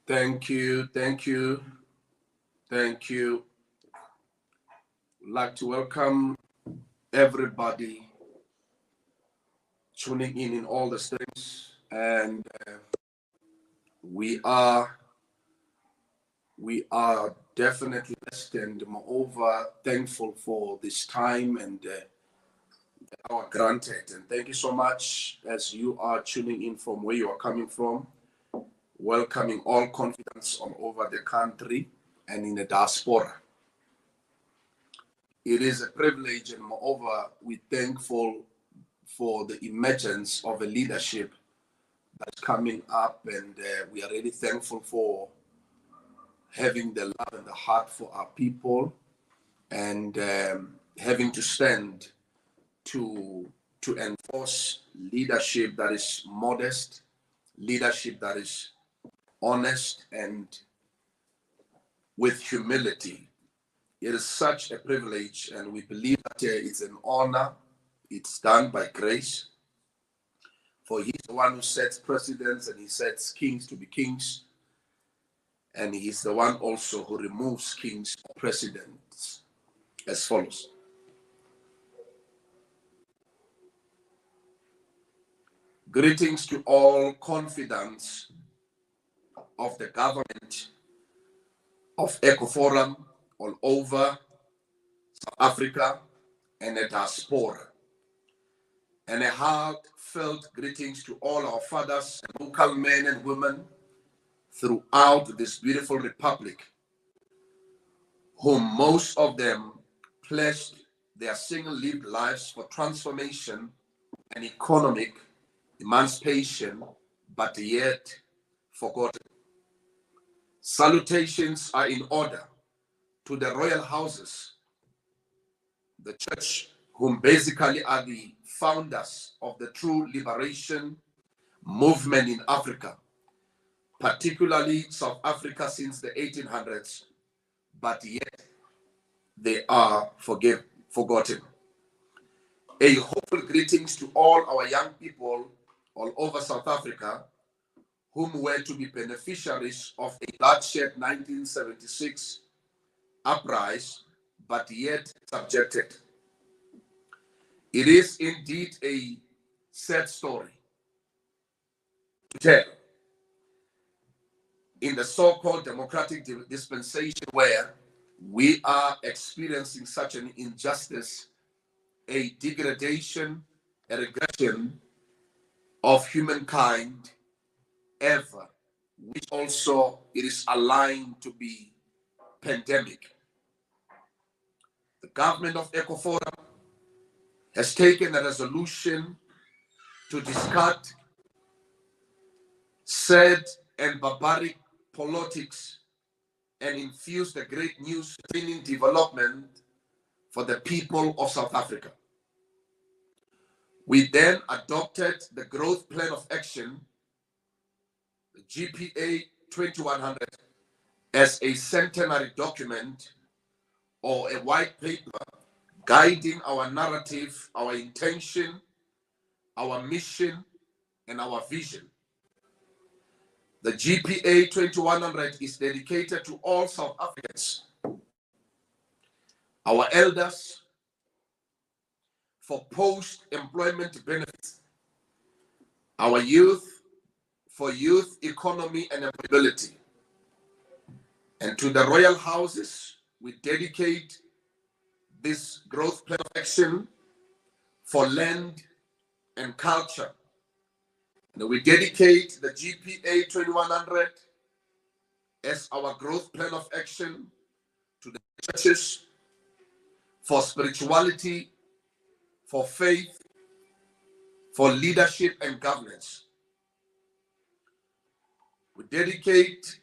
Thank you, thank you, thank you. I'd like to welcome everybody tuning in all the states, and we are definitely blessed and moreover thankful for this time and our granted. And thank you so much as you are tuning in from where you are coming from, welcoming all confidence all over the country and in the diaspora. It is a privilege, and moreover, we're thankful for the emergence of a leadership that's coming up, and we are really thankful for having the love and the heart for our people, and having to stand to enforce leadership that is modest, leadership that is honest, and with humility. It is such a privilege, and we believe that it's an honor. It's done by grace. For he's the one who sets precedents and he sets kings to be kings. And he's the one also who removes kings or presidents as follows. Greetings to all confidants of the government of ECOFORUM all over South Africa and the diaspora. And a heartfelt greetings to all our fathers and local men and women throughout this beautiful republic, whom most of them pledged their single-lived lives for transformation and economic emancipation, but yet forgotten. Salutations are in order to the royal houses, the church, whom basically are the founders of the true liberation movement in Africa, particularly South Africa since the 1800s, but yet they are forgotten. A hopeful greetings to all our young people all over South Africa, whom were to be beneficiaries of a bloodshed 1976 uprising, but yet subjected. It is indeed a sad story to tell in the so-called democratic dispensation where we are experiencing such an injustice, a degradation, a regression of humankind ever, which also it is aligned to be pandemic. The government of ECOFORUM has taken a resolution to discard sad and barbaric politics and infuse the great news bringing development for the people of South Africa. We then adopted the Growth Plan of Action, the GPA 2100, as a centenary document or a white paper guiding our narrative, our intention, our mission, and our vision. The GPA 2100 is dedicated to all South Africans, our elders, for post-employment benefits, our youth, for youth economy and employability, and to the royal houses, we dedicate this growth plan of action for land and culture. And we dedicate the GPA 2100 as our growth plan of action to the churches for spirituality, for faith, for leadership and governance. We dedicate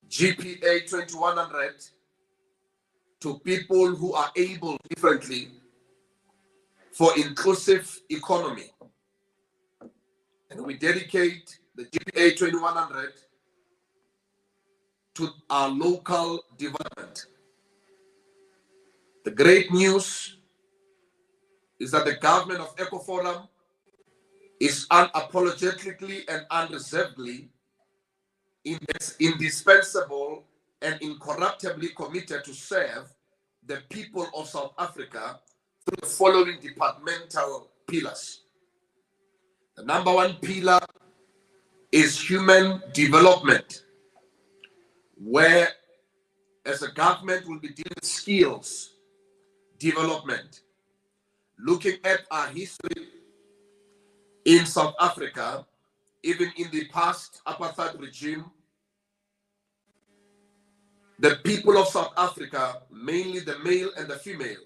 GPA 2100 to people who are able differently for inclusive economy. And we dedicate the GPA 2100 to our local development. The great news is that the government of ECOFORUM is unapologetically and unreservedly indispensable and incorruptibly committed to serve the people of South Africa through the following departmental pillars. The number one pillar is human development, where as a government will be dealing with skills development, looking at our history in South Africa, even in the past apartheid regime. The people of South Africa, mainly the male and the female,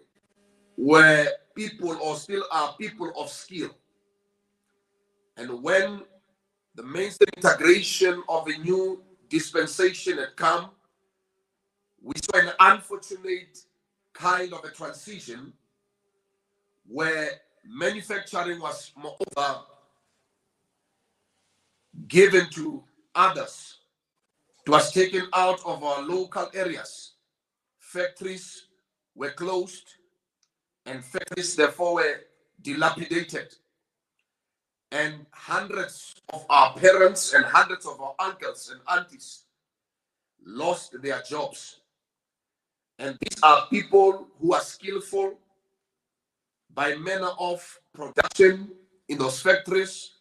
were people or still are people of skill. And when the mainstream integration of a new dispensation had come, we saw an unfortunate kind of a transition where manufacturing was moreover given to others. It was taken out of our local areas. Factories were closed and factories therefore were dilapidated. And hundreds of our parents and hundreds of our uncles and aunties lost their jobs. And these are people who are skillful by manner of production in those factories,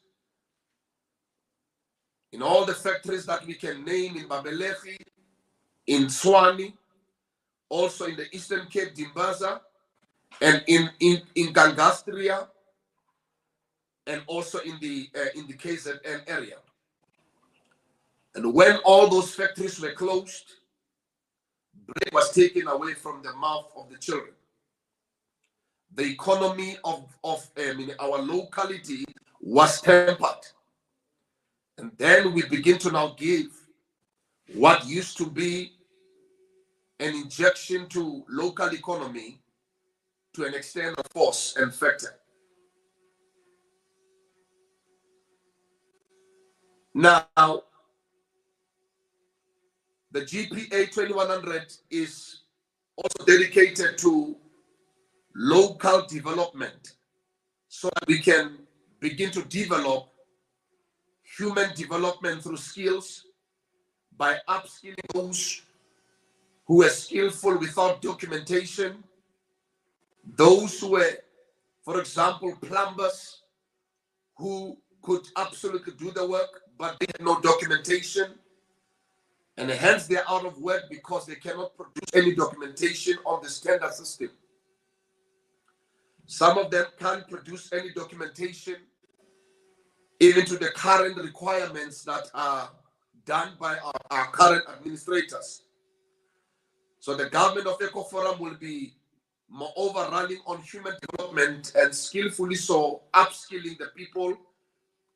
in all the factories that we can name in Babelehi, in Tshwane, also in the Eastern Cape, Dimbaza, and in Gangastria, and also in the KZN area. And when all those factories were closed, bread was taken away from the mouth of the children. The economy of our locality was tempered. And then we begin to now give what used to be an injection to local economy to an extent of force and factor. Now, the GPA 2100 is also dedicated to local development so that we can begin to develop human development through skills by upskilling those who are skillful without documentation, those who were, for example, plumbers who could absolutely do the work, but they had no documentation, and hence they're out of work because they cannot produce any documentation on the standard system. Some of them can't produce any documentation even to the current requirements that are done by our current administrators. So the government of ECOFORUM will be moreover running on human development and skillfully so upskilling the people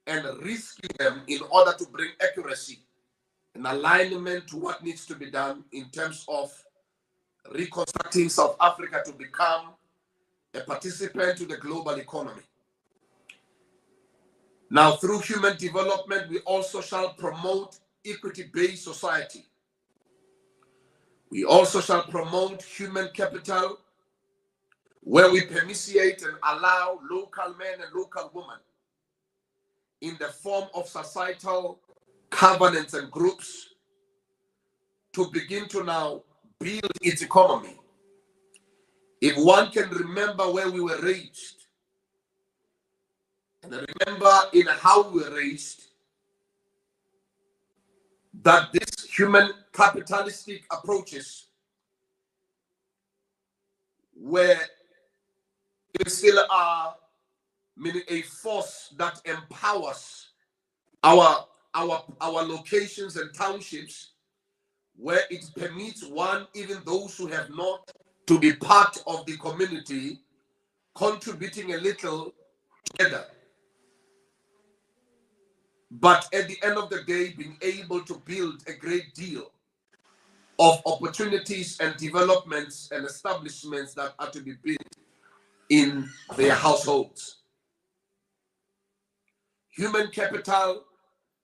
and reskilling them in order to bring accuracy and alignment to what needs to be done in terms of reconstructing South Africa to become a participant to the global economy. Now, through human development, we also shall promote equity-based society. We also shall promote human capital, where we permissiate and allow local men and local women in the form of societal covenants and groups to begin to now build its economy. If one can remember where we were raised, and remember in how we were raised, that these human capitalistic approaches were still are meaning a force that empowers our locations and townships, where it permits one, even those who have not, to be part of the community, contributing a little together. But at the end of the day, being able to build a great deal of opportunities and developments and establishments that are to be built in their households. Human capital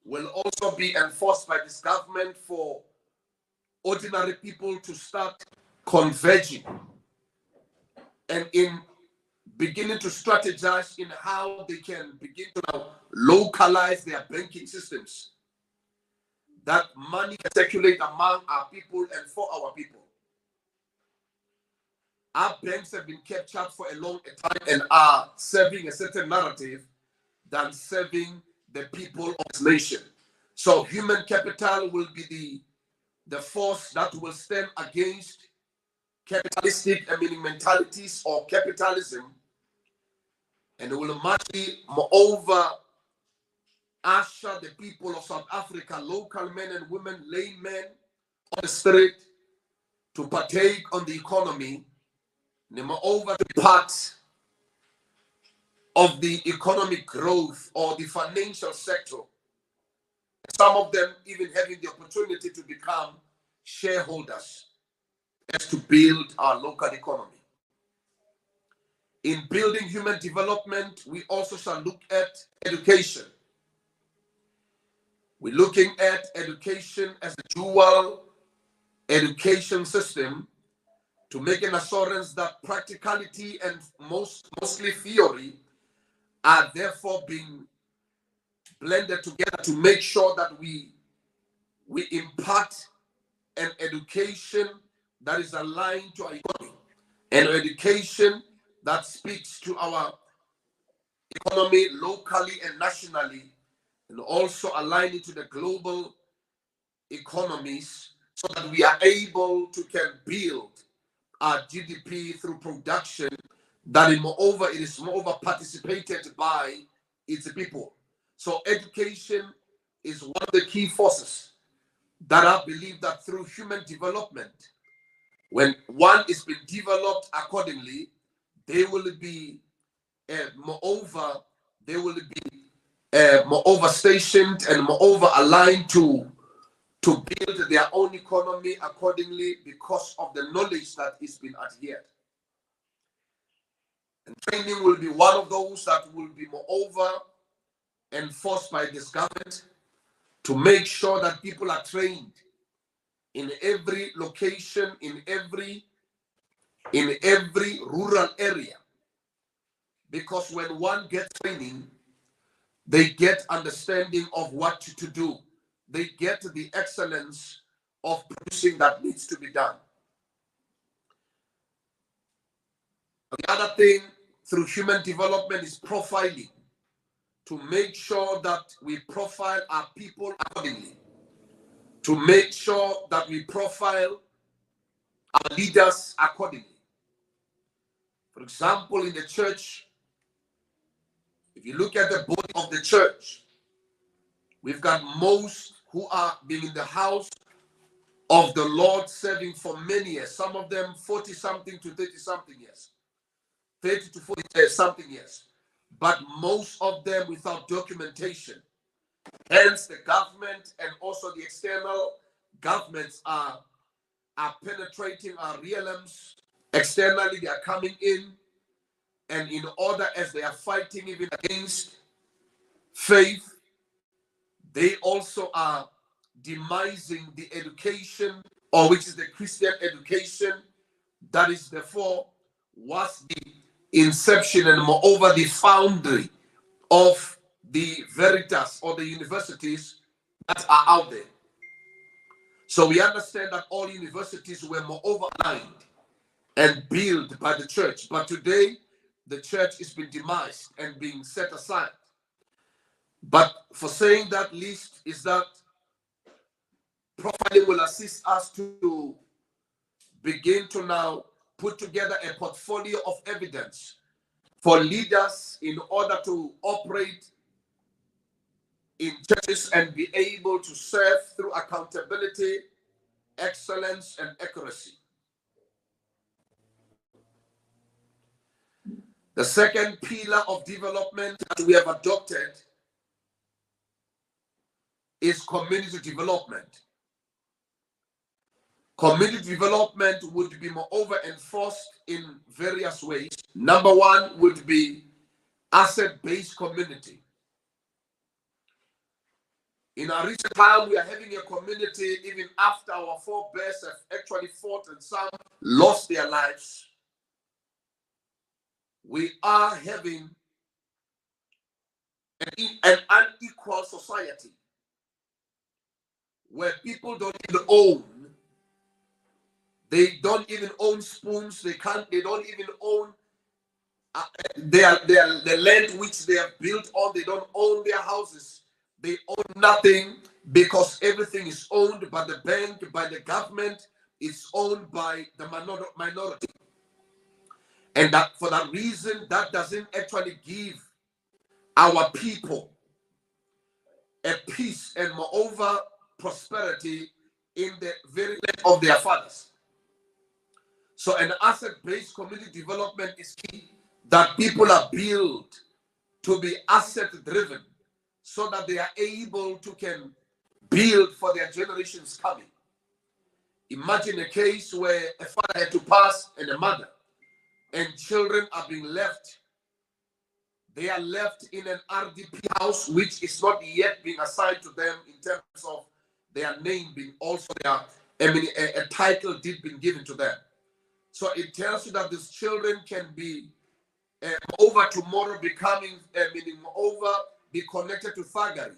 will also be enforced by this government for ordinary people to start converging and in beginning to strategize in how they can begin to now localize their banking systems. that money can circulate among our people and for our people. Our banks have been captured for a long time and are serving a certain narrative than serving the people of this nation. So human capital will be the force that will stand against capitalistic mentalities or capitalism, and it will much be moreover usher the people of South Africa, local men and women, laymen on the street to partake on the economy, and moreover to be part of the economic growth or the financial sector. Some of them even having the opportunity to become shareholders as to build our local economy. In building human development, we also shall look at education. We're looking at education as a dual education system to make an assurance that practicality and mostly theory are therefore being blended together to make sure that we impart an education that is aligned to our economy, an education that speaks to our economy locally and nationally, and also align it to the global economies so that we are able to can build our GDP through production that is moreover participated by its people. So education is one of the key forces that I believe that through human development, when one is being developed accordingly, they will be moreover stationed and moreover aligned to build their own economy accordingly because of the knowledge that is being adhered. And training will be one of those that will be moreover enforced by this government to make sure that people are trained in every location, in every rural area. Because when one gets training, they get understanding of what to do. They get the excellence of producing that needs to be done. The other thing through human development is profiling, to make sure that we profile our people accordingly, to make sure that we profile our leaders accordingly. For example, in the church, if you look at the body of the church, we've got most who are being in the house of the Lord serving for many years, some of them 40-something to 30-something years, 30 to 40-something years, but most of them without documentation. Hence, the government and also the external governments are penetrating our realms. Externally, they are coming in, and in order as they are fighting even against faith, they also are demising the education, or which is the Christian education, that is therefore was the inception and moreover the foundry of the veritas or the universities that are out there. So we understand that all universities were moreover aligned and built by the church, but today the church is being demised and being set aside. But for saying that least is that profiling will assist us to begin to now put together a portfolio of evidence for leaders in order to operate in churches and be able to serve through accountability, excellence, and accuracy. The second pillar of development that we have adopted is community development. Community development would be moreover enforced in various ways. Number one would be asset-based community. In our recent time, we are having a community, even after our forebears have actually fought and some lost their lives. We are having an unequal society where people don't even own. They don't even own spoons. They don't even own the land which they have built on. They don't own their houses. They own nothing, because everything is owned by the bank, by the government. It's owned by the minority. And that for that reason, that doesn't actually give our people a peace and moreover prosperity in the very land of their fathers. So an asset-based community development is key, that people are built to be asset-driven so that they are able to can build for their generations coming. Imagine a case where a father had to pass and a mother, and children are being left. They are left in an RDP house, which is not yet being assigned to them in terms of their name being also a title deed being given to them. So it tells you that these children can be over tomorrow becoming, meaning over, be connected to thuggery.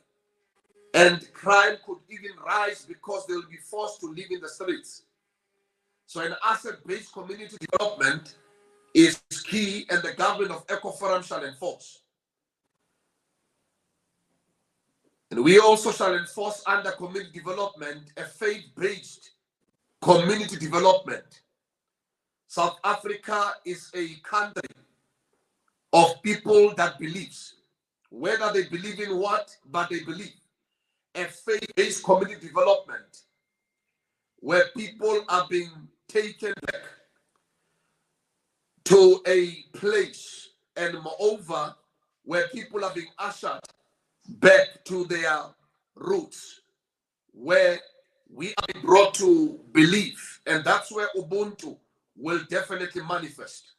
And crime could even rise because they will be forced to live in the streets. So an asset-based community development is key, and the government of ECOFORUM shall enforce. And we also shall enforce under community development a faith-based community development. South Africa is a country of people that believes, whether they believe in what, but they believe. A faith-based community development where people are being taken back to a place, and moreover, where people are being ushered back to their roots, where we are brought to believe, and that's where Ubuntu will definitely manifest.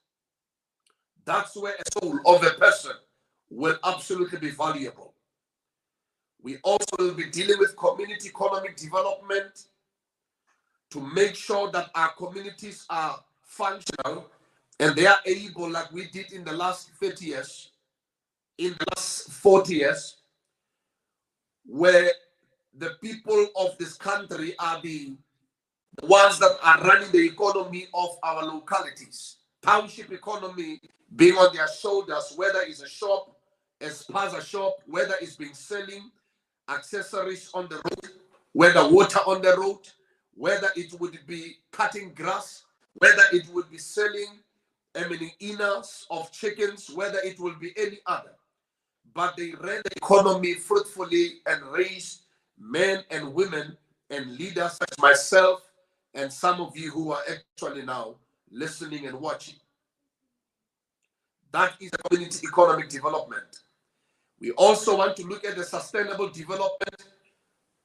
That's where a soul of a person will absolutely be valuable. We also will be dealing with community economic development to make sure that our communities are functional and they are able, like we did in the last 30 years, in the last 40 years, where the people of this country are the ones that are running the economy of our localities. Township economy being on their shoulders, whether it's a shop, a spaza shop, whether it's been selling accessories on the road, whether water on the road, whether it would be cutting grass, whether it would be selling inners of chickens, whether it will be any other. But they ran the economy fruitfully and raised men and women and leaders such as myself and some of you who are actually now listening and watching. That is community economic development. We also want to look at the sustainable development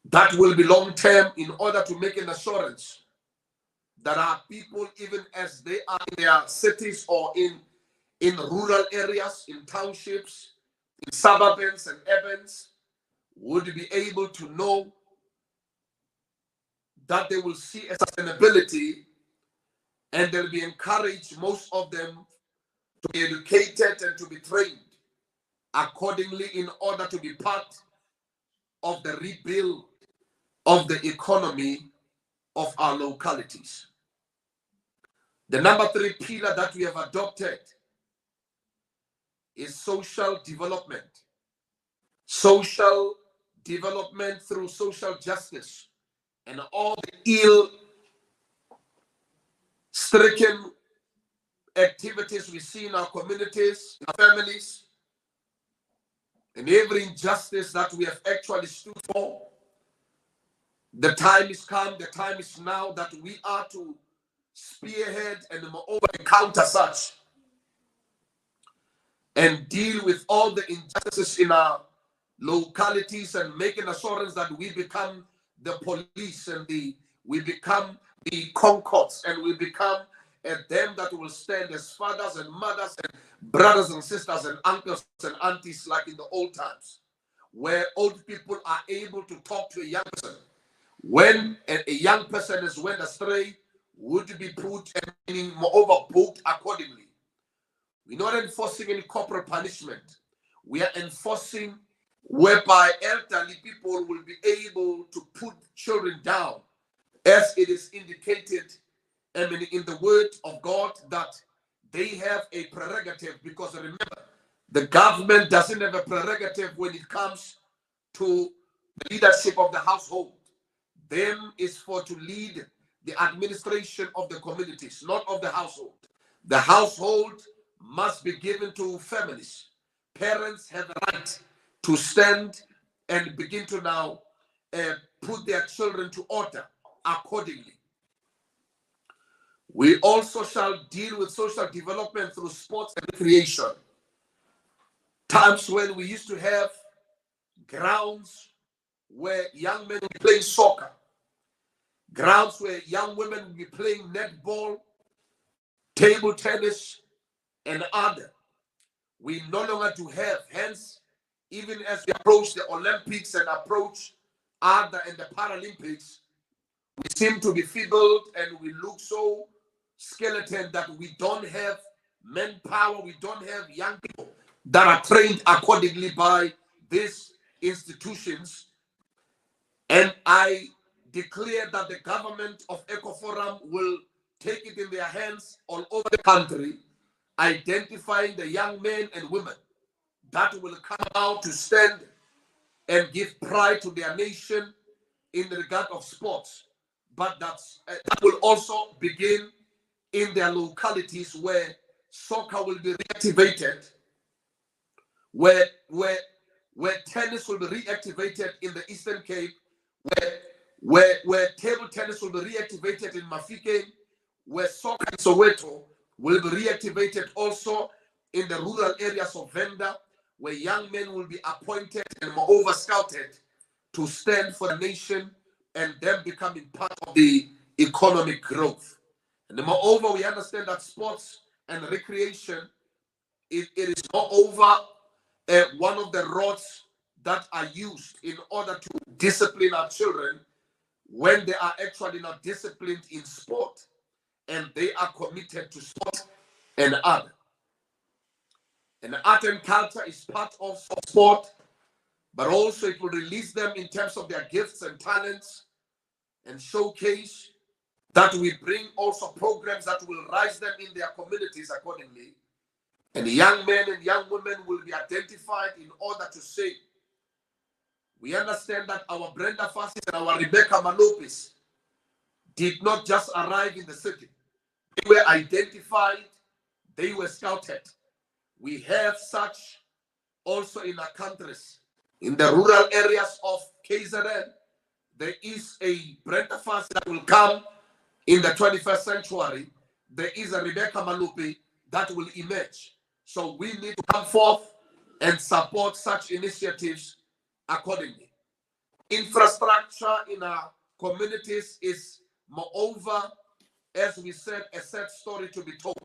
that will be long-term, in order to make an assurance that our people, even as they are in their cities or in rural areas, in townships, in suburbs and urbans, would be able to know that they will see a sustainability, and they'll be encouraged, most of them, to be educated and to be trained accordingly in order to be part of the rebuild of the economy of our localities. The number 3 pillar that we have adopted is social development. Social development through social justice and all the ill-stricken activities we see in our communities, in our families, and every injustice that we have actually stood for. The time is come, the time is now that we are to spearhead and moreover counter such and deal with all the injustices in our localities, and make an assurance that we become the police and we become the concords, and we become them that will stand as fathers and mothers and brothers and sisters and uncles and aunties, like in the old times, where old people are able to talk to a young person. When a young person is went astray, would be put and moreover booked accordingly. We're not enforcing any corporal punishment. We are enforcing whereby elderly people will be able to put children down, as it is indicated, I mean, in the word of God, that they have a prerogative. Because remember, the government doesn't have a prerogative when it comes to the leadership of the household. Them is for to lead the administration of the communities, not of the household. The household must be given to families. Parents have a right to stand and begin to now put their children to order accordingly. We also shall deal with social development through sports and recreation. Times when we used to have grounds where young men would be playing soccer, grounds where young women would be playing netball, table tennis, and other. We no longer do have. Hence, even as we approach the Olympics and approach other and the Paralympics, we seem to be feebled and we look so skeleton that we don't have manpower, we don't have young people that are trained accordingly by these institutions. And I declare that the government of ECOFORUM will take it in their hands all over the country, identifying the young men and women that will come out to stand and give pride to their nation in regard of sports. But that will also begin in their localities where soccer will be reactivated, where tennis will be reactivated in the Eastern Cape, where table tennis will be reactivated in Mafike, where soccer in Soweto will be reactivated also in the rural areas of Venda, where young men will be appointed and moreover scouted to stand for the nation and them becoming part of the economic growth. And moreover, we understand that sports and recreation, it is moreover one of the rods that are used in order to discipline our children when they are actually not disciplined in sport and they are committed to sport and art. And art and culture is part of sport, but also it will release them in terms of their gifts and talents and showcase that we bring also programs that will rise them in their communities accordingly. And young men and young women will be identified in order to say, we understand that our Brenda Fassis and our Rebecca Malopis did not just arrive in the city. They were identified, they were scouted. We have such also in our countries. In the rural areas of KZN, there is a Brenda Fassis that will come in the 21st century. There is a Rebecca Malupi that will emerge. So we need to come forth and support such initiatives accordingly. Infrastructure in our communities is moreover, as we said, a sad story to be told.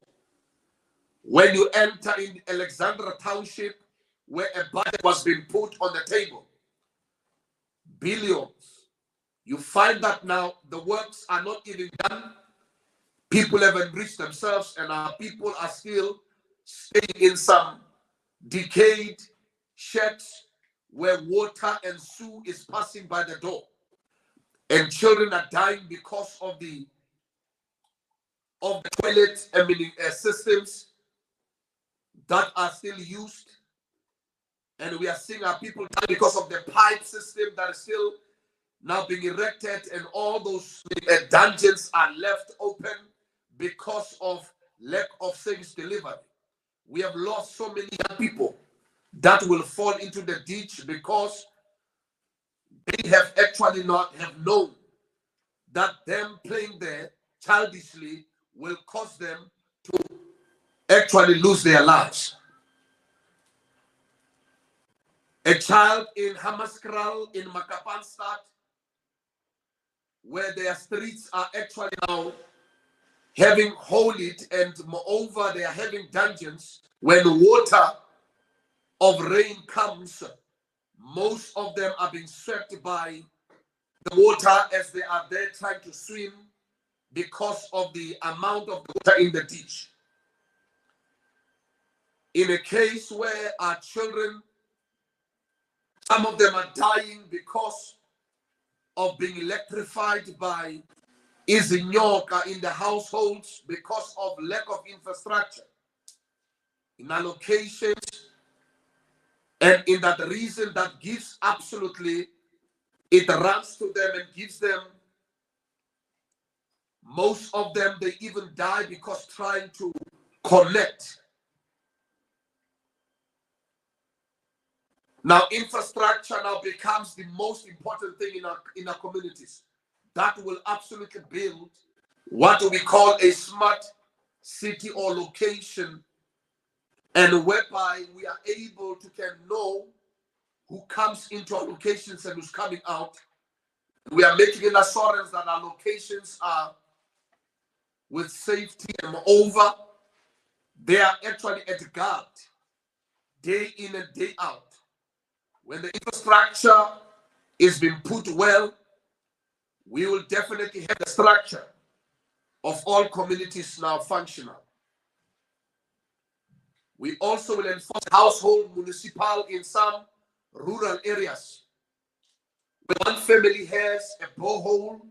When you enter in Alexandra Township, where a budget was being put on the table, billions, you find that now the works are not even done. People have enriched themselves and our people are still staying in some decayed sheds where water and sewer is passing by the door. And children are dying because of the toilet systems that are still used. And we are seeing our people die because of the pipe system that is still now being erected, and all those dungeons are left open because of lack of service delivery. We have lost so many young people that will fall into the ditch because they have actually not have known that them playing there childishly will cause them to actually lose their lives. A child in Hamaskral in Makapanstad, where their streets are actually now having holed, and moreover they are having dungeons. When water of rain comes, most of them are being swept by the water as they are there trying to swim because of the amount of water in the ditch. In a case where our children Some of them are dying because of being electrified by izinyoka in the households because of lack of infrastructure, in allocations, and in that reason that gives absolutely, it runs to them and gives them, most of them, they even die because trying to connect. Now, infrastructure now becomes the most important thing in our communities. That will absolutely build what we call a smart city or location, and whereby we are able to can know who comes into our locations and who's coming out. We are making an assurance that our locations are with safety, and moreover, they are actually at guard day in and day out. When the infrastructure is being put well, we will definitely have the structure of all communities now functional. We also will enforce household, municipal in some rural areas. When one family has a borehole,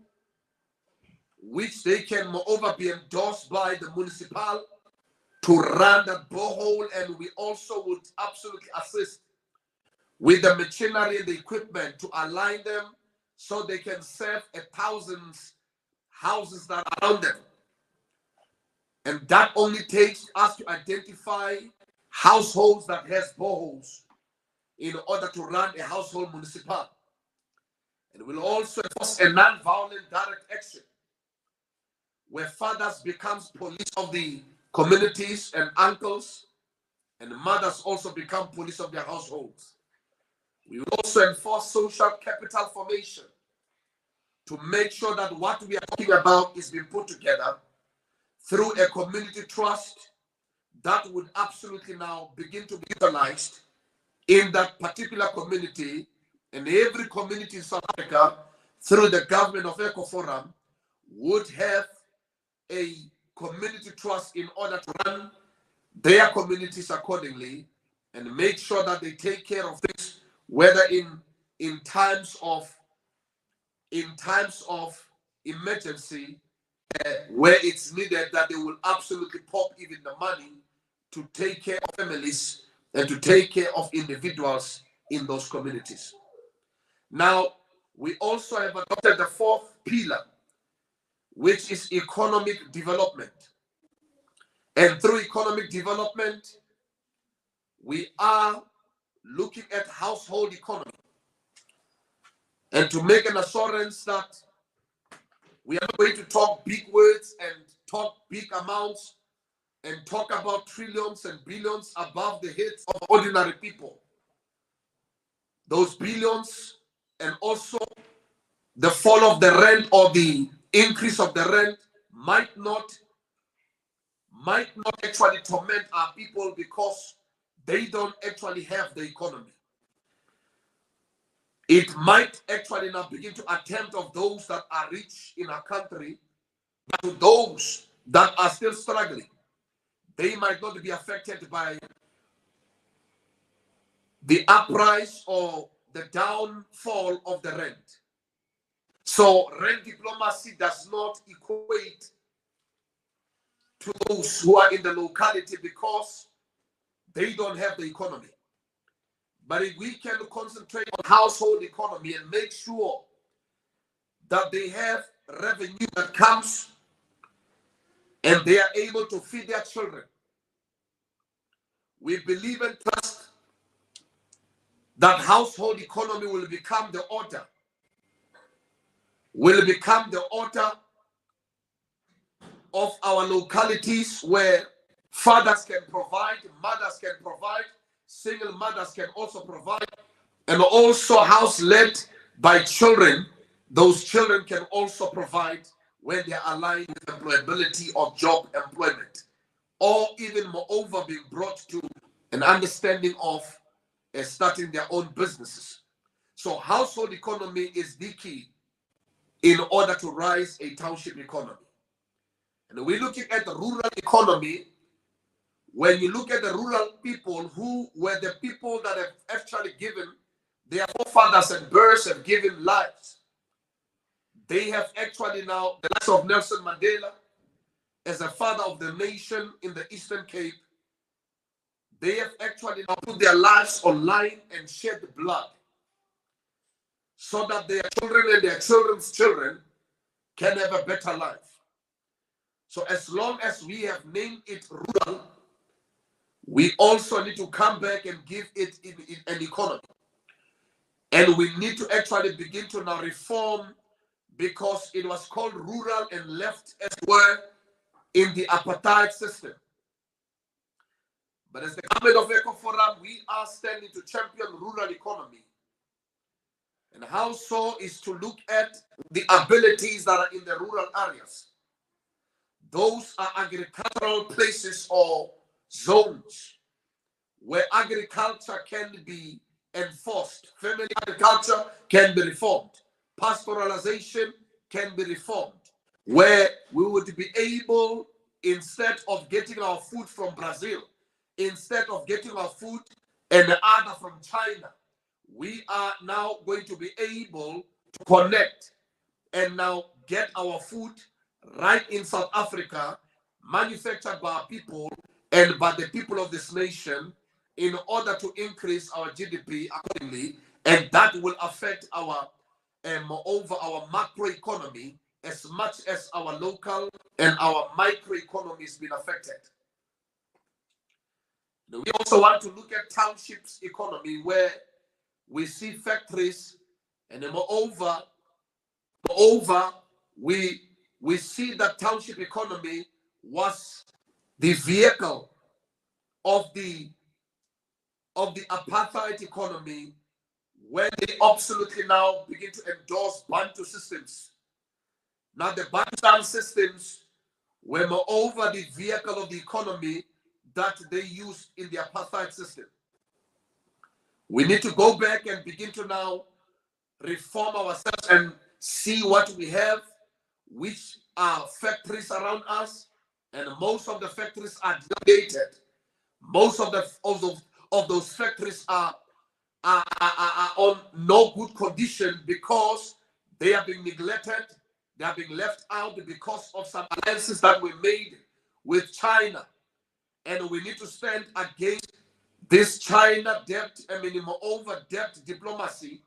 which they can moreover be endorsed by the municipal to run that borehole, and we also would absolutely assist with the machinery and the equipment to align them so they can serve 1,000 houses that are around them. And that only takes us to identify households that has boreholes in order to run a household municipal. And we'll also enforce a non-violent direct action where fathers becomes police of the communities, and uncles and mothers also become police of their households. We will also enforce social capital formation to make sure that what we are talking about is being put together through a community trust that would absolutely now begin to be utilized in that particular community, and every community in South Africa through the government of ECOFORUM would have a community trust in order to run their communities accordingly and make sure that they take care of things, whether in times of emergency, where it's needed, that they will absolutely pop even the money to take care of families and to take care of individuals in those communities. Now, we also have adopted the fourth pillar, which is economic development. And through economic development, we are looking at household economy, and to make an assurance that we are not going to talk big words and talk big amounts and talk about trillions and billions above the heads of ordinary people. Those billions, and also the fall of the rent or the increase of the rent might not actually torment our people because they don't actually have the economy. It might actually now begin to attempt of those that are rich in our country, but to those that are still struggling, they might not be affected by the uprise or the downfall of the rent. So rent diplomacy does not equate to those who are in the locality because they don't have the economy. But if we can concentrate on household economy and make sure that they have revenue that comes and they are able to feed their children, we believe and trust that household economy will become the order, of our localities, where fathers can provide, mothers can provide, single mothers can also provide, and also house led by children. Those children can also provide when they are aligned with employability or job employment, or even moreover being brought to an understanding of starting their own businesses. So household economy is the key in order to rise a township economy. And we're looking at the rural economy. When you look at the rural people, who were the people that have actually given their forefathers and birds have given lives. They have actually now, the likes of Nelson Mandela, as a father of the nation in the Eastern Cape, they have actually now put their lives online and shed blood so that their children and their children's children can have a better life. So as long as we have named it rural, we also need to come back and give it in an economy. And we need to actually begin to now reform, because it was called rural and left as were in the apartheid system. But as the government of ECOFORUM, we are standing to champion rural economy. And how so is to look at the abilities that are in the rural areas. Those are agricultural places or zones where agriculture can be enforced. Family agriculture can be reformed. Pastoralization can be reformed. Where we would be able, instead of getting our food from Brazil, instead of getting our food and the other from China, we are now going to be able to connect and now get our food right in South Africa, manufactured by our people and by the people of this nation, in order to increase our GDP accordingly. And that will affect our, moreover, our macroeconomy as much as our local and our microeconomy has been affected. We also want to look at townships economy, where we see factories, and moreover, we see that township economy was the vehicle of the apartheid economy, when they absolutely now begin to endorse Bantu systems. Now the Bantu systems were moreover the vehicle of the economy that they used in the apartheid system. We need to go back and begin to now reform ourselves and see what we have, which are factories around us, and most of the factories are dilapidated. Most of those factories are on no good condition, because they are being neglected, they are being left out because of some alliances that were made with China. And we need to stand against this China debt, moreover debt diplomacy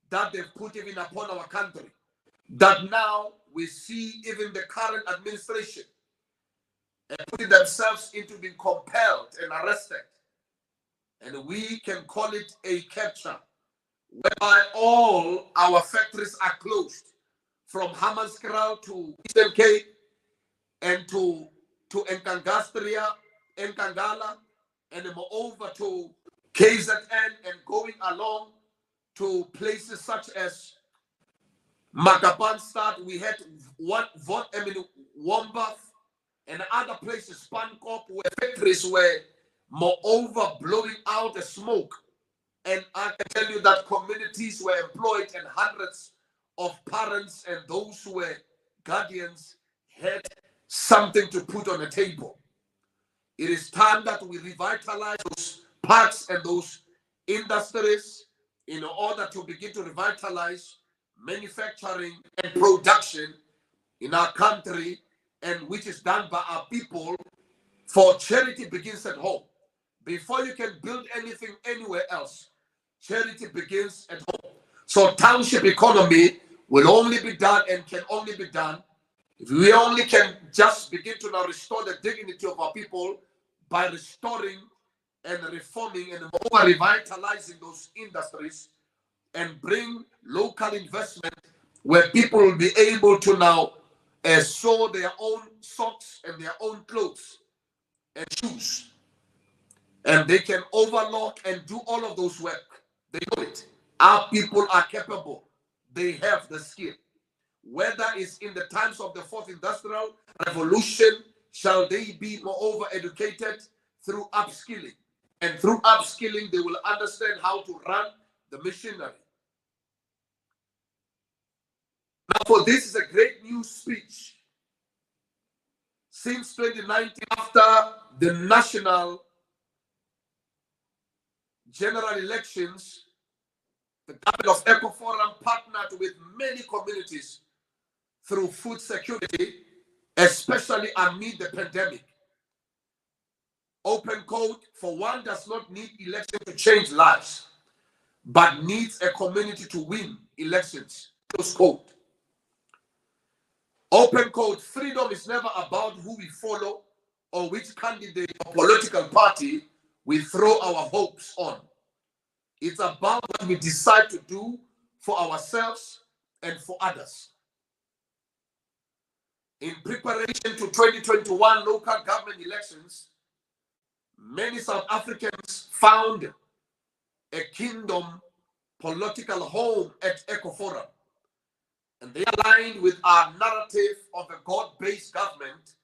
that they've put even upon our country. That now we see even the current administration putting themselves into being compelled and arrested. And we can call it a capture, whereby all our factories are closed, from Hammanskraal to Eastern Cape and to Nkangala, and moreover to KZN, and going along to places such as Makapanstad. We had Wombath and other places, Spankop, where factories were moreover blowing out the smoke. And I can tell you that communities were employed, and hundreds of parents and those who were guardians had something to put on the table. It is time that we revitalize those parks and those industries in order to begin to revitalize manufacturing and production in our country, and which is done by our people. For charity begins at home. Before you can build anything anywhere else, charity begins at home. So township economy will only be done and can only be done if we only can just begin to now restore the dignity of our people by restoring and reforming and revitalizing those industries, and bring local investment where people will be able to now sew their own socks and their own clothes and shoes. And they can overlock and do all of those work. They do it. Our people are capable. They have the skill. Whether it's in the times of the fourth industrial revolution, shall they be moreover educated through upskilling. And through upskilling, they will understand how to run the machinery. Now, for this is a great new speech. Since 2019, after the national general elections, The government of ECOFORUM partnered with many communities through food security, especially amid the pandemic. Open quote, for one does not need election to change lives, but needs a community to win elections, close quote. Open quote, freedom is never about who we follow or which candidate or political party we throw our hopes on. It's about what we decide to do for ourselves and for others. In preparation to 2021 local government elections, many South Africans found a kingdom political home at ECOFORUM, and they aligned with our narrative of a God-based government,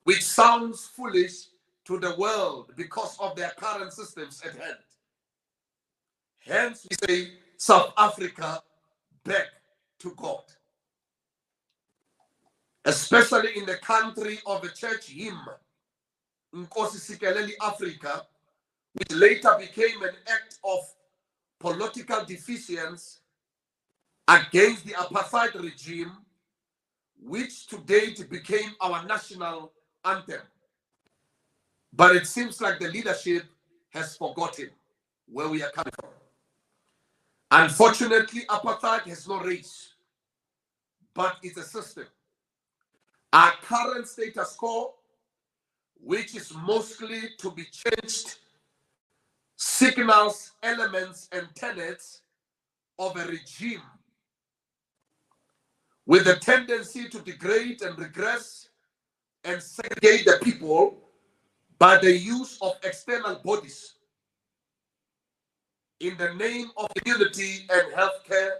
which sounds foolish to the world because of their current systems at hand. Hence, we say South Africa back to God. Especially in the country of the church hymn, Nkosi Sikeleli Africa, which later became an act of political defiance against the apartheid regime, which to date became our national anthem. But it seems like the leadership has forgotten where we are coming from. Unfortunately, apartheid has no race, but it's a system. Our current status quo, which is mostly to be changed, signals elements and tenets of a regime with a tendency to degrade and regress and segregate the people by the use of external bodies in the name of immunity and healthcare,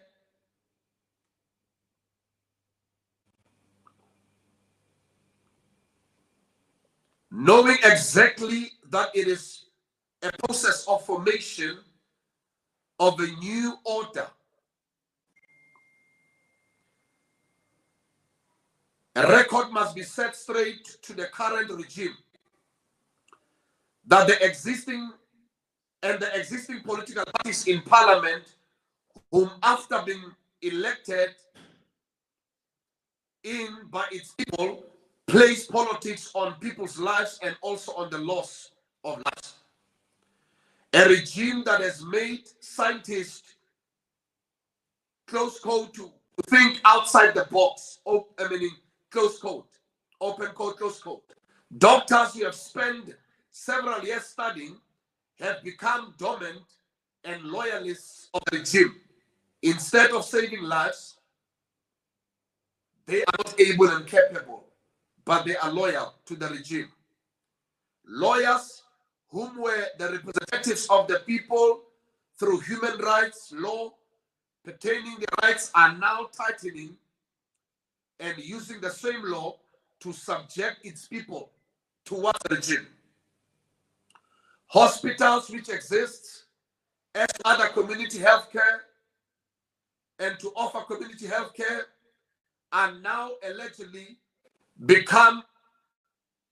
knowing exactly that it is a process of formation of a new order. A record must be set straight to the current regime that the existing political parties in parliament, whom after being elected in by its people, place politics on people's lives and also on the loss of lives. A regime that has made scientists, close quote, to think outside the box, close quote, open quote, close quote. Doctors who have spent several years studying have become dormant and loyalists of the regime. Instead of saving lives, they are not able and capable, but they are loyal to the regime. Lawyers whom were the representatives of the people through human rights law pertaining the rights are now tightening and using the same law to subject its people towards the regime. Hospitals which exist as other community health care and to offer community health care are now allegedly become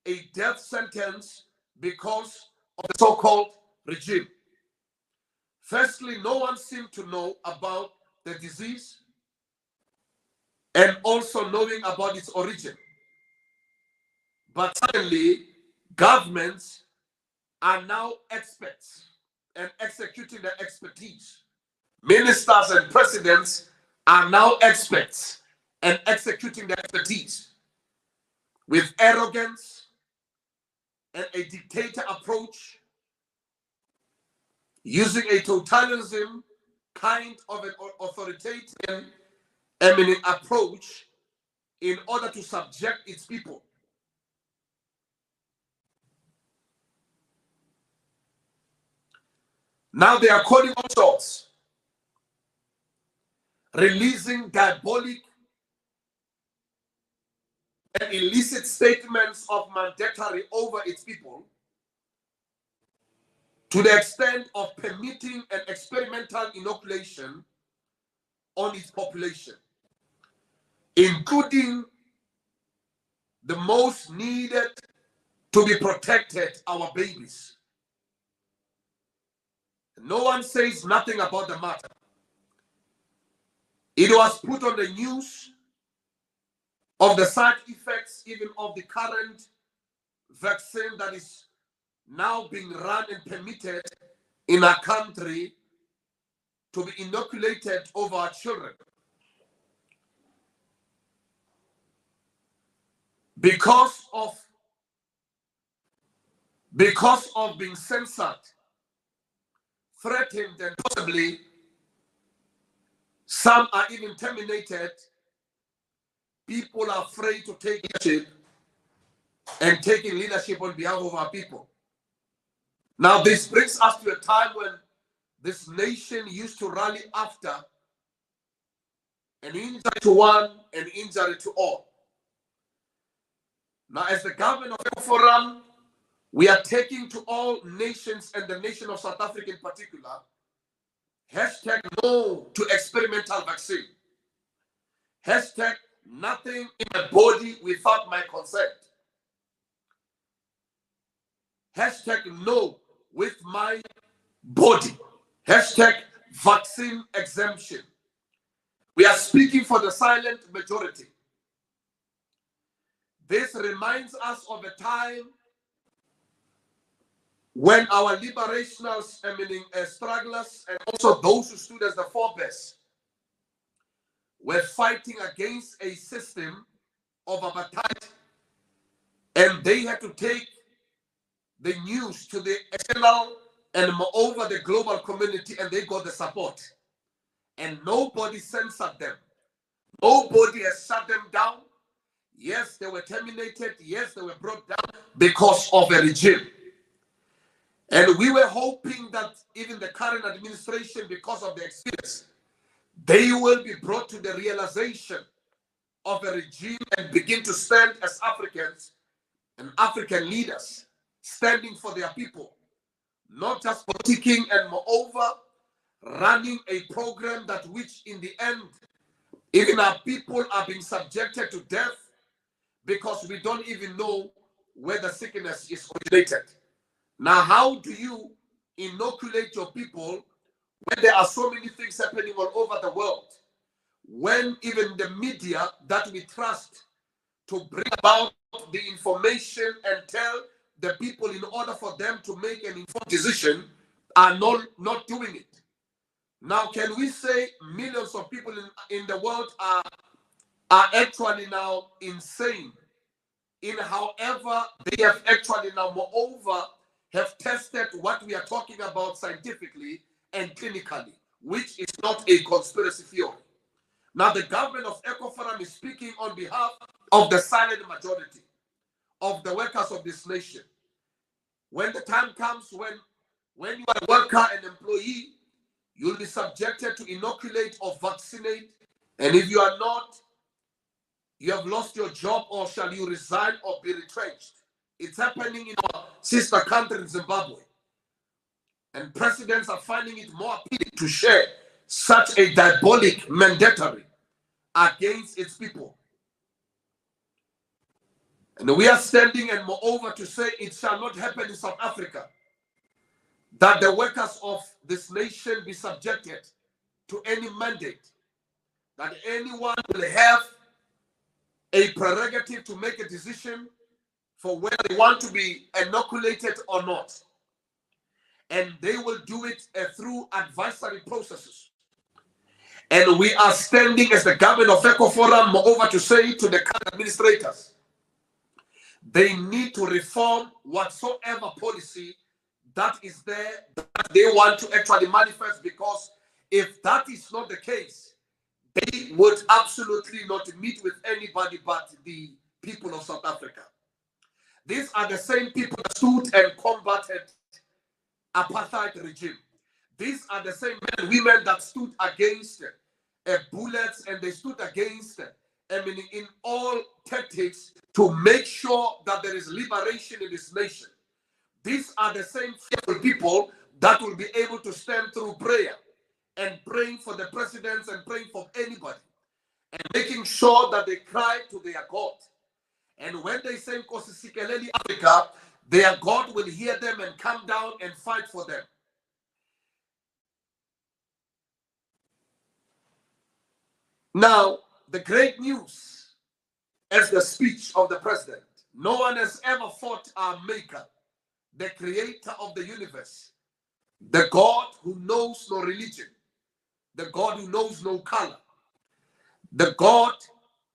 a death sentence because of the so-called regime. Firstly, no one seemed to know about the disease and also knowing about its origin. But suddenly, governments are now experts and executing their expertise. Ministers and presidents are now experts and executing their expertise with arrogance and a dictator approach, using a totalitarianism kind of an authoritarian approach in order to subject its people. Now they are calling all shots, releasing diabolic and illicit statements of mandatory over its people to the extent of permitting an experimental inoculation on its population, including the most needed to be protected, our babies. No one says nothing about the matter. It was put on the news of the side effects even of the current vaccine that is now being run and permitted in our country to be inoculated over our children. Because of being censored, threatened, and possibly some are even terminated, people are afraid to take leadership and taking leadership on behalf of our people. Now, this brings us to a time when this nation used to rally after an injury to one, an injury to all. Now, as the government of ECOFORUM, we are taking to all nations, and the nation of South Africa in particular, hashtag no to experimental vaccine. Hashtag nothing in my body without my consent. Hashtag no with my body. Hashtag vaccine exemption. We are speaking for the silent majority. This reminds us of a time when our liberationals, strugglers, and also those who stood as the forebears were fighting against a system of apartheid, and they had to take the news to the external and moreover the global community, and they got the support. And nobody censored them. Nobody has shut them down. Yes, they were terminated. Yes, they were brought down because of a regime. And we were hoping that even the current administration, because of the experience, they will be brought to the realization of a regime and begin to stand as Africans and African leaders, standing for their people, not just politicking and moreover running a program that which in the end, even our people are being subjected to death because we don't even know where the sickness is originated. Now, how do you inoculate your people when there are so many things happening all over the world? When even the media that we trust to bring about the information and tell the people in order for them to make an informed decision are not doing it. Now, can we say millions of people in the world are actually now insane in however they have actually now moreover have tested what we are talking about scientifically and clinically, which is not a conspiracy theory. Now, the government of ECOFORUM is speaking on behalf of the silent majority of the workers of this nation. When the time comes when you are a worker and employee, you'll be subjected to inoculate or vaccinate. And if you are not, you have lost your job, or shall you resign or be retrenched. It's happening in our sister country in Zimbabwe. And presidents are finding it more appealing to share such a diabolic mandatory against its people. And we are standing and moreover to say it shall not happen in South Africa that the workers of this nation be subjected to any mandate, that anyone will have a prerogative to make a decision for whether they want to be inoculated or not. And they will do it through advisory processes. And we are standing as the government of ECOFORUM, moreover, to say to the current administrators, they need to reform whatsoever policy that is there that they want to actually manifest, because if that is not the case, they would absolutely not meet with anybody but the people of South Africa. These are the same people that stood and combated apartheid regime. These are the same men and women that stood against bullets, and they stood against in all tactics to make sure that there is liberation in this nation. These are the same fearful people that will be able to stand through prayer and praying for the presidents and praying for anybody and making sure that they cry to their God. And when they say Nkosikeleli Africa, their God will hear them and come down and fight for them. Now, the great news as the speech of the president. No one has ever fought our maker, the creator of the universe, the God who knows no religion, the God who knows no color, the God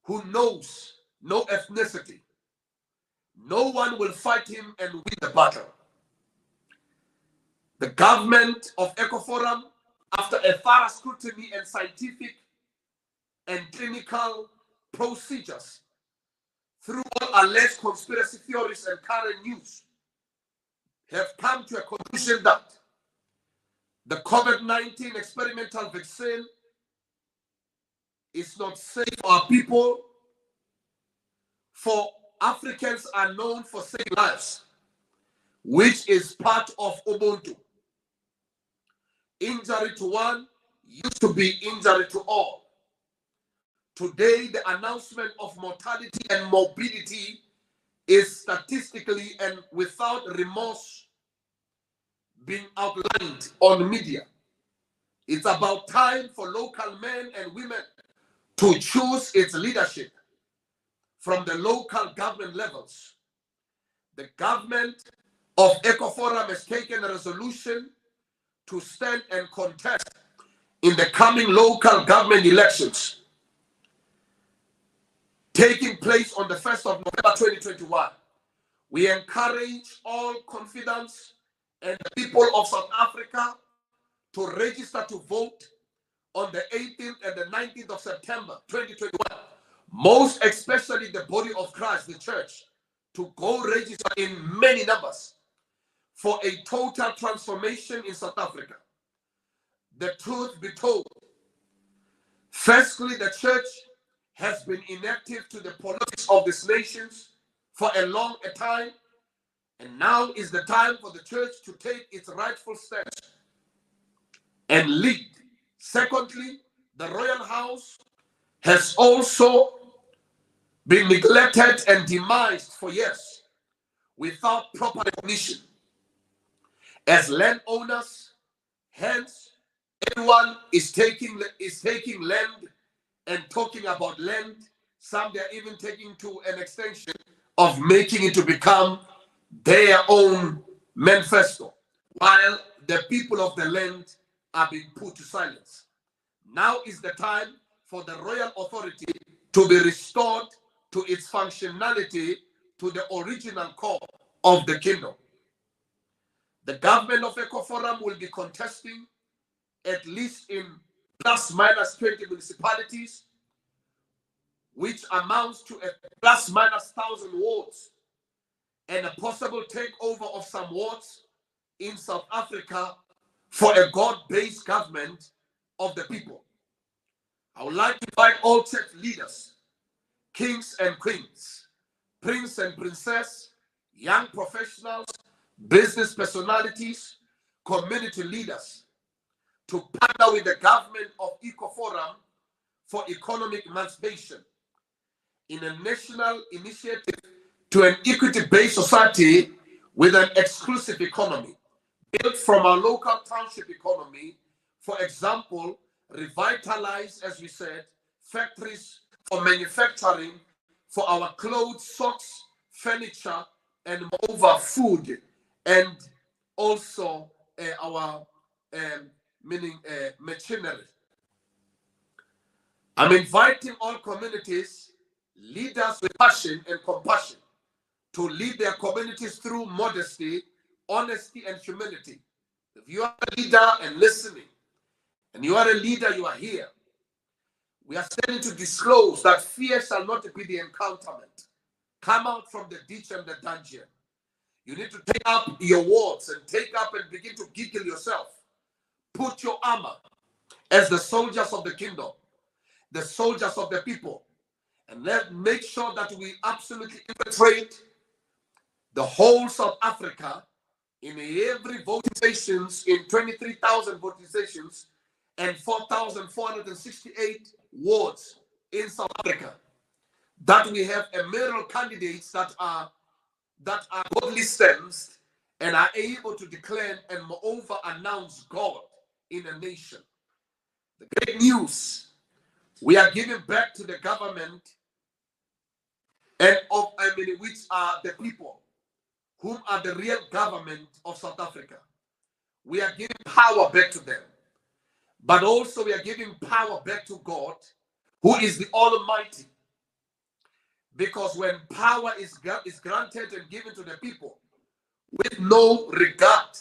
who knows no ethnicity. No one will fight him and win the battle. The government of ECOFORUM, after a thorough scrutiny and scientific and clinical procedures, through all alleged conspiracy theories and current news, have come to a conclusion that the COVID-19 experimental vaccine is not safe for our people, for Africans are known for saving lives, which is part of Ubuntu. Injury to one used to be injury to all. Today, the announcement of mortality and morbidity is statistically and without remorse being outlined on media. It's about time for local men and women to choose its leadership from the local government levels. The government of ECOFORUM has taken a resolution to stand and contest in the coming local government elections taking place on the 1st of November 2021. We encourage all confidence and the people of South Africa to register to vote on the 18th and the 19th of September 2021. Most especially the body of Christ, the church, to go register in many numbers for a total transformation in South Africa. The truth be told, firstly, the church has been inactive to the politics of these nations for a long time, and now is the time for the church to take its rightful stance and lead. Secondly, the royal house has also been neglected and demised for years without proper recognition. As landowners, hence, everyone is taking land and talking about land. Some they are even taking to an extension of making it to become their own manifesto, while the people of the land are being put to silence. Now is the time for the royal authority to be restored to its functionality, to the original core of the kingdom. The government of ECOFORUM will be contesting at least in plus minus 20 municipalities, which amounts to a plus minus 1,000 wards, and a possible takeover of some wards in South Africa for a God-based government of the people. I would like to invite all church leaders, kings and queens, prince and princess, young professionals, business personalities, community leaders to partner with the government of ECOFORUM for economic emancipation in a national initiative to an equity-based society with an exclusive economy built from our local township economy. For example, revitalize, as we said, factories for manufacturing for our clothes, socks, furniture, and moreover food, and also our machinery. I'm inviting all communities, leaders with passion and compassion, to lead their communities through modesty, honesty, and humility. If you are a leader and listening, and you are a leader, you are here, we are standing to disclose that fear shall not be the encounterment. Come out from the ditch and the dungeon. You need to take up your words and take up and begin to giggle yourself. Put your armor as the soldiers of the kingdom, the soldiers of the people, and make sure that we absolutely infiltrate the whole South Africa in every voting stations, in 23,000 voting stations and 4,468 wards in South Africa. That we have mayoral candidates that are godly stems and are able to declare and moreover announce God in a nation. The great news We are giving back to the government and which are the people, whom are the real government of South Africa. We are giving power back to them. But also we are giving power back to God, who is the Almighty. Because when power is granted and given to the people with no regard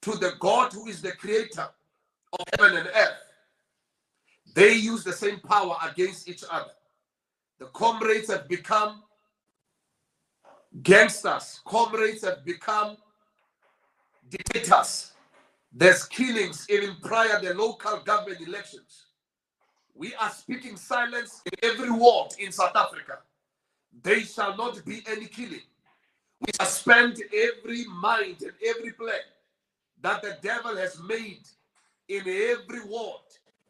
to the God who is the creator of heaven and earth, they use the same power against each other. The comrades have become gangsters. Comrades have become dictators. There's killings even prior to the local government elections. We are speaking silence in every ward in South Africa. There shall not be any killing. We suspend every mind and every plan that the devil has made in every ward.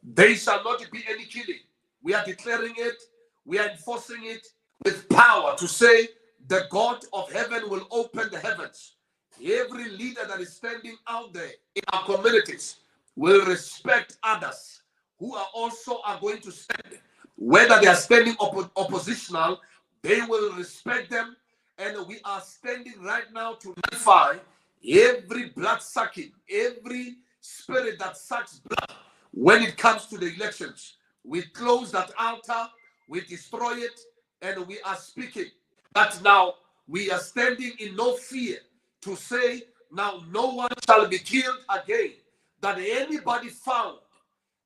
There shall not be any killing. We are declaring it. We are enforcing it with power to say the God of heaven will open the heavens. Every leader that is standing out there in our communities will respect others who are also going to stand. Whether they are standing oppositional, they will respect them. And we are standing right now to nullify every blood sucking, every spirit that sucks blood when it comes to the elections. We close that altar, we destroy it, and we are speaking that now we are standing in no fear to say now no one shall be killed again. That anybody found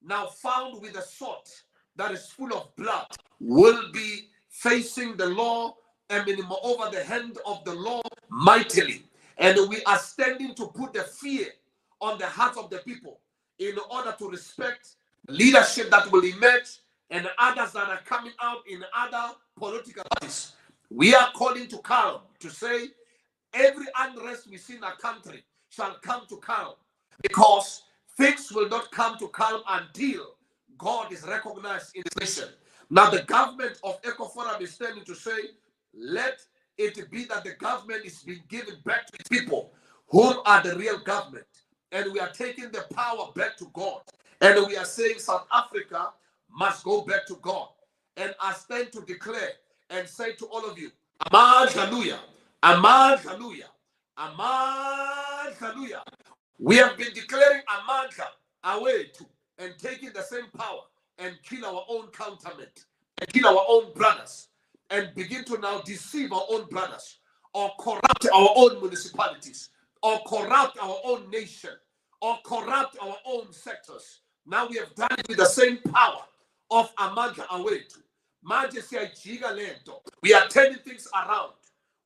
with a sword that is full of blood will be facing the law and moreover the hand of the law mightily. And we are standing to put the fear on the hearts of the people in order to respect leadership that will emerge and others that are coming out in other political parties. We are calling to calm, to say every unrest we see in our country shall come to calm, because things will not come to calm until God is recognized in this nation. Now the government of ECOFORUM is standing to say, let it be that the government is being given back to its people, whom are the real government. And we are taking the power back to God. And we are saying South Africa must go back to God. And I stand to declare and say to all of you, Amen, hallelujah, Amen, hallelujah, Amen, hallelujah. We have been declaring Amandla away to and taking the same power and kill our own countermate and kill our own brothers and begin to now deceive our own brothers or corrupt our own municipalities or corrupt our own nation or corrupt our own sectors. Now we have done it with the same power of Amandla away to. We are turning things around.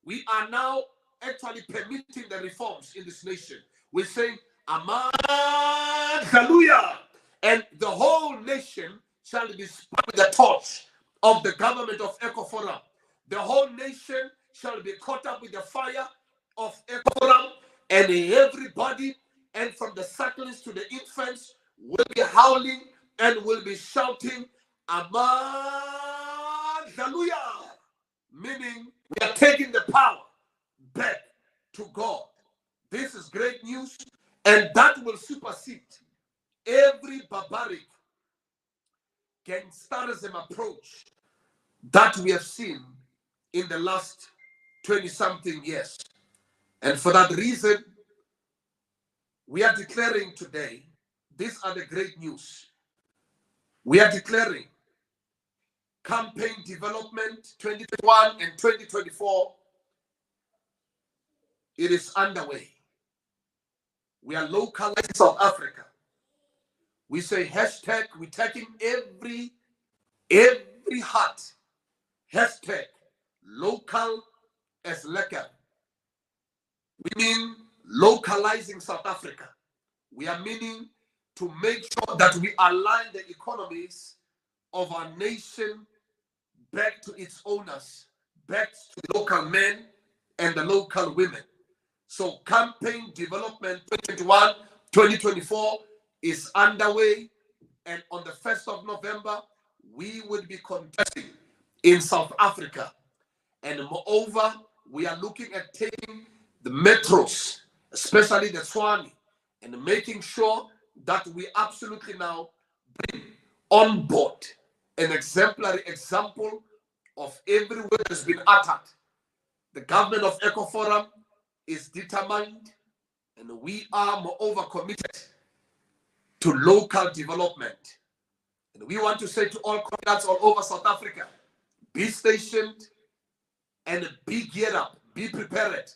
We are now actually permitting the reforms in this nation. We're saying, Amen, hallelujah. And the whole nation shall be sparked with the torch of the government of ECOFORUM. The whole nation shall be caught up with the fire of ECOFORUM, and everybody, and from the sucklings to the infants, will be howling and will be shouting, Amen, hallelujah. Meaning, we are taking the power back to God. This is great news, and that will supersede every barbaric gangsterism approach that we have seen in the last 20-something years. And for that reason, we are declaring today, these are the great news. We are declaring campaign development 2021 and 2024. It is underway. We are localizing South Africa. We say hashtag, we're taking every heart. Hashtag local as lekker. We mean localizing South Africa. We are meaning to make sure that we align the economies of our nation back to its owners, back to the local men and the local women. So campaign development 2021-2024 is underway, and on the 1st of November, we will be contesting in South Africa. And moreover, we are looking at taking the metros, especially the Tshwane, and making sure that we absolutely now bring on board an exemplary example of every word that has been uttered. The government of ECOFORUM is determined, and we are moreover committed to local development. And we want to say to all comrades all over South Africa, be stationed and be geared up, be prepared.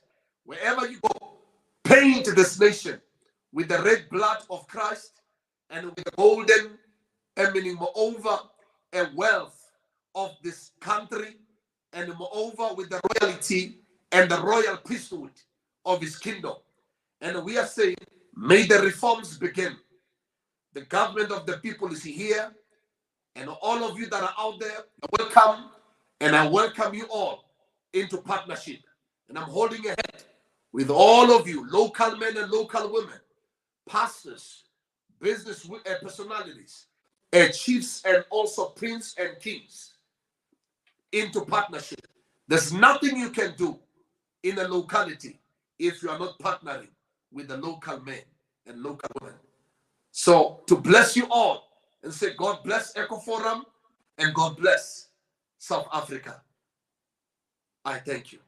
Wherever you go, paint this nation with the red blood of Christ and with the golden, meaning moreover, a wealth of this country, and moreover with the royalty and the royal priesthood of his kingdom. And we are saying, may the reforms begin. The government of the people is here, and all of you that are out there, welcome, and I welcome you all into partnership. And I'm holding a hand with all of you, local men and local women, pastors, business personalities, chiefs, and also prince and kings, into partnership. There's nothing you can do in a locality if you are not partnering with the local men and local women. So to bless you all and say, God bless ECOFORUM and God bless South Africa. I thank you.